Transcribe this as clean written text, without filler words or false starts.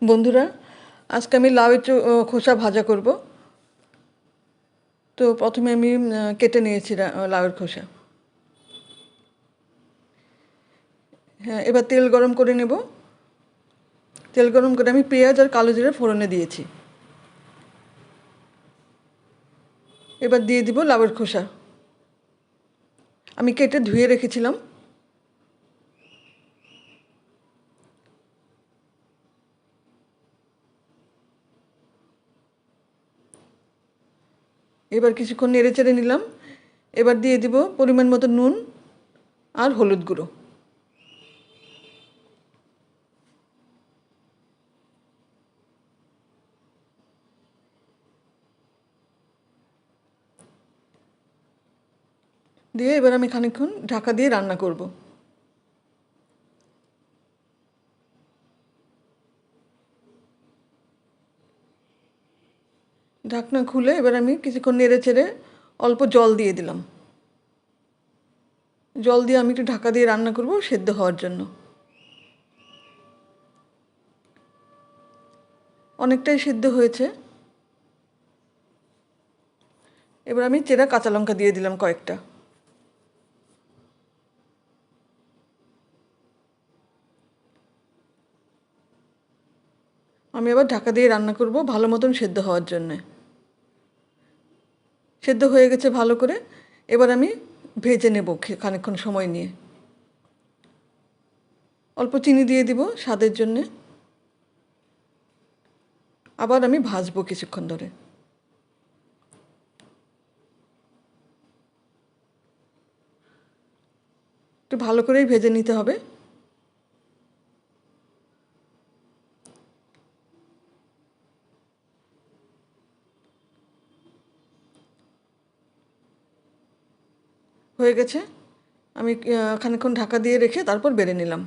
বন্ধুরা, আজকে আমি লাউয়ের খোসা ভাজা করব। তো প্রথমে আমি কেটে নিয়েছি লাউয়ের খোসা। হ্যাঁ, এবার তেল গরম করে নেব। তেল গরম করে আমি পেঁয়াজ আর কালো জিরে ফোড়নে দিয়েছি। এবার দিয়ে দিব লাউয়ের খোসা। আমি কেটে ধুয়ে রেখেছিলাম। এবার কিছুক্ষণ নেড়ে চেড়ে নিলাম। এবার দিয়ে দিব পরিমাণ মতো নুন আর হলুদ গুঁড়ো। দিয়ে এবার আমি খানিকক্ষণ ঢাকা দিয়ে রান্না করব। ঢাকনা খুলে এবার আমি কিছুক্ষণ নেড়ে চেড়ে অল্প জল দিয়ে দিলাম। জল দিয়ে আমি একটু ঢাকা দিয়ে রান্না করব সেদ্ধ হওয়ার জন্য। অনেকটাই সিদ্ধ হয়েছে। এবার আমি চেরা কাঁচা লঙ্কা দিয়ে দিলাম কয়েকটা। আমি এবার ঢাকা দিয়ে রান্না করব ভালো মতন সেদ্ধ হওয়ার জন্যে। সেদ্ধ হয়ে গেছে ভালো করে। এবার আমি ভেজে নেব খানিকক্ষণ সময় নিয়ে। অল্প চিনি দিয়ে দিব স্বাদের জন্যে। আবার আমি ভাজবো কিছুক্ষণ ধরে। একটু ভালো করেই ভেজে নিতে হবে। হয়ে গেছে। আমি খানিকক্ষণ ঢাকা দিয়ে রেখে তারপর বেড়ে নিলাম।